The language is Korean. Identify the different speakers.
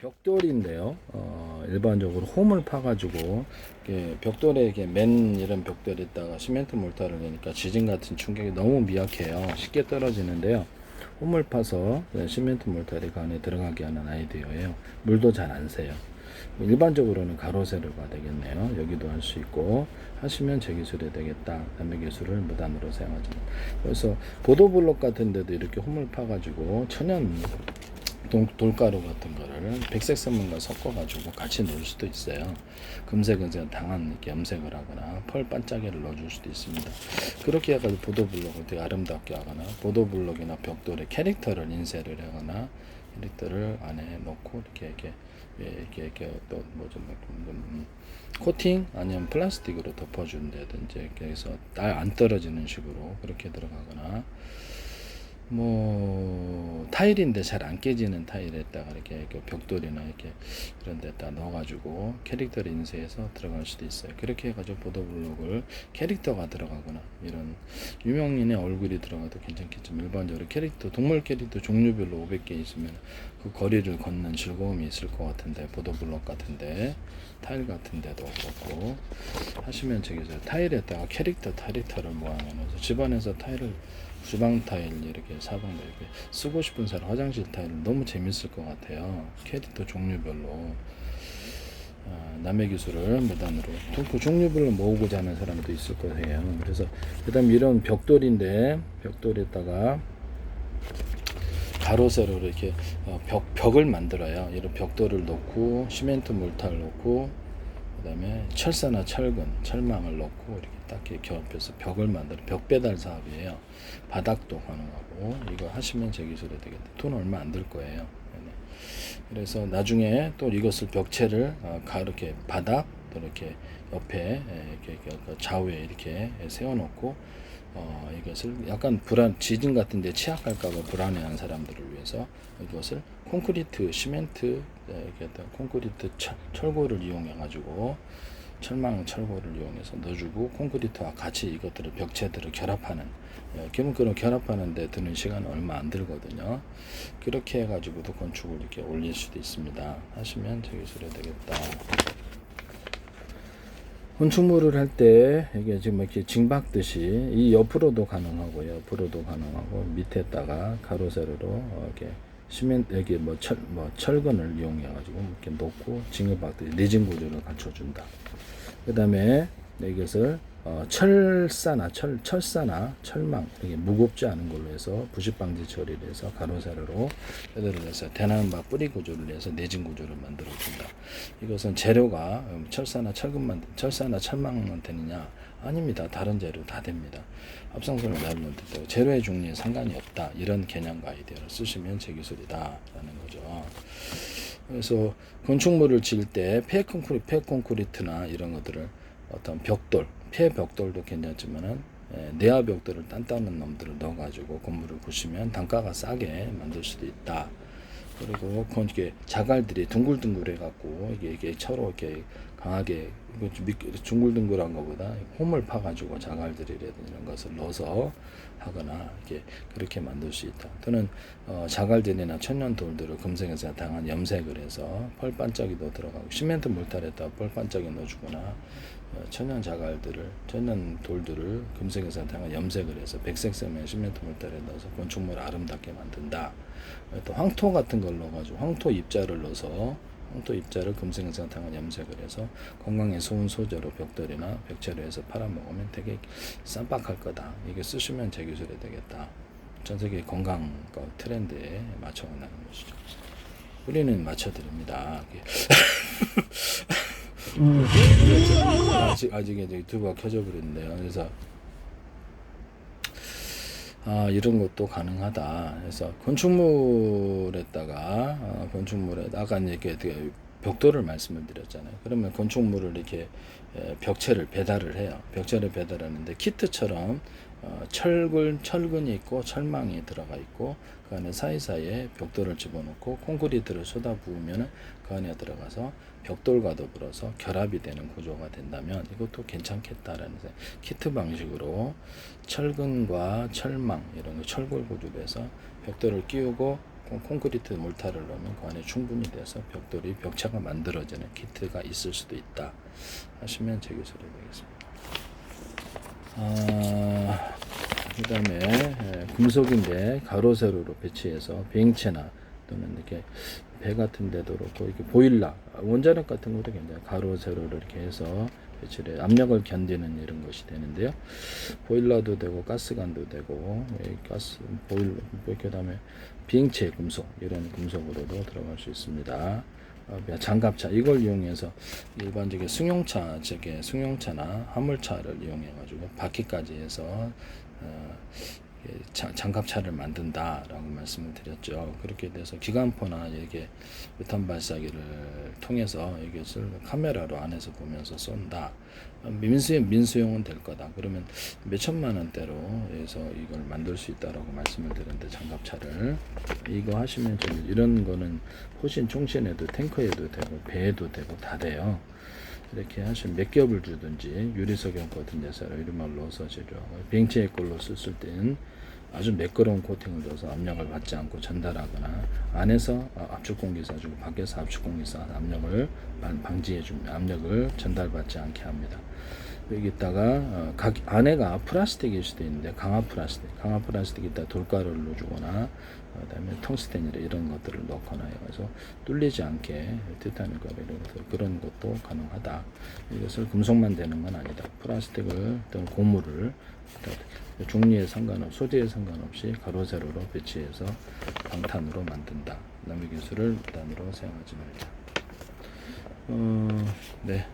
Speaker 1: 벽돌인데요. 일반적으로 홈을 파가지고 벽돌에 이렇게 맨 이런 벽돌에다가 시멘트 몰타를 내니까 지진 같은 충격이 너무 미약해요. 쉽게 떨어지는데요. 홈을 파서 시멘트 몰타리 그 안에 들어가게 하는 아이디어예요. 물도 잘 안 새요. 일반적으로는 가로세로가 되겠네요. 여기도 할 수 있고 하시면 제 기술이 되겠다. 남의 기술을 무단으로 사용하지. 그래서 보도블록 같은 데도 이렇게 홈을 파가지고 천연 돌가루 같은 거를 백색 선문과 섞어가지고 같이 넣을 수도 있어요. 금색은 당한 이렇게 염색을 하거나 펄 반짝이를 넣어줄 수도 있습니다. 그렇게 해가지고 보도블록을 되게 아름답게 하거나 보도블록이나 벽돌에 캐릭터를 인쇄를 하거나 캐릭터를 안에 넣고 이렇게 또 코팅 아니면 플라스틱으로 덮어준다든지 그래서 안 떨어지는 식으로 그렇게 들어가거나 타일인데 잘 안 깨지는 타일에다가 이렇게 벽돌이나 이렇게 이런 데다 넣어가지고 캐릭터를 인쇄해서 들어갈 수도 있어요. 그렇게 해가지고 보도블록을 캐릭터가 들어가거나 이런 유명인의 얼굴이 들어가도 괜찮겠지만 일반적으로 캐릭터, 동물 캐릭터 종류별로 500개 있으면 그 거리를 걷는 즐거움이 있을 것 같은데 보도블록 같은데 타일 같은데도 그렇고 하시면 저기서 타일에다가 캐릭터를 모아놓으면서 집안에서 타일을 주방 타일 이렇게 사방도 이렇게 쓰고 싶은 사람 화장실 타일 너무 재밌을 것 같아요. 캐릭터 종류별로 남의 기술을 무단으로 그 종류별로 모으고자 하는 사람도 있을 거예요. 그래서 그다음 이런 벽돌인데 벽돌에다가 가로 세로 이렇게 벽을 만들어요. 이런 벽돌을 놓고 시멘트 몰타를 놓고 그다음에 철사나 철망을 넣고 이렇게 딱 겹쳐서 벽을 만들어 벽 배달 사업이에요. 바닥도 가능하고 이거 하시면 제 기술이 되겠다. 돈 얼마 안 들 거예요. 그래서 나중에 또 이것을 벽체를 이렇게 바닥 또 이렇게 옆에 이렇게 좌우에 이렇게 세워놓고 이것을 약간 지진 같은데 취약할까봐 불안해하는 사람들을 위해서 이것을 콘크리트, 시멘트, 콘크리트 철골을 이용해가지고 철골을 이용해서 넣어주고 콘크리트와 같이 이것들을 벽체들을 결합하는 그런 결합하는데 드는 시간은 얼마 안 들거든요. 그렇게 해가지고도 건축을 이렇게 올릴 수도 있습니다. 하시면 되게 소리 되겠다. 건축물을 할 때 이게 지금 이렇게 징박듯이 이 옆으로도 가능하고요. 옆으로도 가능하고 밑에다가 가로 세로로 이렇게 시멘트 여기 철근을 이용해 가지고 이렇게 놓고 징박듯이 내진 구조를 갖춰준다. 그다음에 이것을 철사나 철망 이게 무겁지 않은 걸로 해서 부식 방지 처리를 해서 가로 세로로 그대로 해서 대나무바 뿌리 구조를 해서 내진 구조를 만들어 준다. 이것은 재료가 철사나 철망만 되느냐? 아닙니다. 다른 재료 다 됩니다. 앞상선을 날려놓을 때 재료의 종류에 상관이 없다. 이런 개념과 아이디어를 쓰시면 제 기술이다라는 거죠. 그래서 건축물을 지을 때 폐콘크리트나 이런 것들을 어떤 폐벽돌도 괜찮지만은 내화 벽돌을 단단한 놈들을 넣어가지고 건물을 구시면 단가가 싸게 만들 수도 있다. 그리고 이게 자갈들이 둥글둥글해갖고 이게 서로 이렇게 강하게 둥글둥글한 것보다 홈을 파가지고 자갈들이라든지 이런 것을 넣어서 하거나 이렇게 그렇게 만들 수 있다. 또는 자갈들이나 천연 돌들을 금색에서 당한 염색을 해서 펄 반짝이도 들어가고 시멘트 몰타에다 펄 반짝이 넣어주거나 천연 돌들을 금색에서 당한 염색을 해서 백색 세면 시멘트 몰타에 넣어서 건축물을 아름답게 만든다. 또 황토 같은 걸 넣어가지고 황토 입자를 넣어서 황토 입자를 금색에서 당한 염색을 해서 건강에 좋은 소재로 벽돌이나 벽체로 해서 팔아먹으면 되게 쌈박할 거다. 이게 쓰시면 제 기술이 되겠다. 전 세계 건강 트렌드에 맞춰 나가는 것이죠. 우리는 맞춰드립니다. 아직 유튜브가 켜져 버렸는데요. 그래서 이런 것도 가능하다. 그래서 건축물에 아까 이렇게 벽돌을 말씀을 드렸잖아요. 그러면 건축물을 이렇게 벽체를 배달을 해요. 벽체를 배달하는데 키트처럼 철근이 있고 철망이 들어가 있고 그 안에 사이사이에 벽돌을 집어넣고 콘크리트를 쏟아 부으면 그 안에 들어가서 벽돌과 더불어서 결합이 되는 구조가 된다면 이것도 괜찮겠다라는 키트 방식으로 철근과 철망 이런 거 철골 구조로 해서 벽돌을 끼우고 콘크리트 몰타를 넣으면 그 안에 충분히 돼서 벽돌이 벽차가 만들어지는 키트가 있을 수도 있다 하시면 제 기술이 되겠습니다. 그 다음에 금속인데 가로 세로로 배치해서 비행체나 또는 이렇게 배 같은 데도 그렇고 이렇게 보일러 원자력 같은 것도 굉장히 가로 세로로 이렇게 해서 배치를 압력을 견디는 이런 것이 되는데요. 보일러도 되고 가스관도 되고 가스 보일러 그다음에 비행체 금속 이런 금속으로도 들어갈 수 있습니다. 장갑차 이걸 이용해서 일반적인 승용차나 화물차를 이용해 가지고 바퀴까지 해서 장갑차를 만든다라고 말씀을 드렸죠. 그렇게 돼서 기관포나 이렇게 유탄 발사기를 통해서 이것을 카메라로 안에서 보면서 쏜다. 민수용은 될 거다. 그러면 몇 천만 원대로 해서 이걸 만들 수 있다라고 말씀을 드렸는데 장갑차를 이거 하시면 좀 이런 거는 호신 총신에도 탱커에도 되고 배에도 되고 다 돼요. 이렇게 하시면 몇 겹을 주든지 유리석용 같은 데서 이런 걸 넣어서 제조 비행체의 걸로 썼을 때는 아주 매끄러운 코팅을 넣어서 압력을 받지 않고 전달하거나 안에서 압축 공기 쏴주고 밖에서 압축 공기 쏴서 압력을 방지해 줍니다. 압력을 전달받지 않게 합니다. 여기다가 각 안에가 플라스틱일 수도 있는데 강화 플라스틱 이따 돌가루를 넣어주거나 그다음에 텅스텐이나 이런 것들을 넣거나 해서 뚫리지 않게 티타늄 가루 이런 것들 그런 것도 가능하다. 이것을 금속만 되는 건 아니다. 플라스틱을 또는 고무를 종류에 상관없이 소재에 상관없이 가로 세로로 배치해서 방탄으로 만든다. 남의 기술을 단으로 사용하지 말자. 네.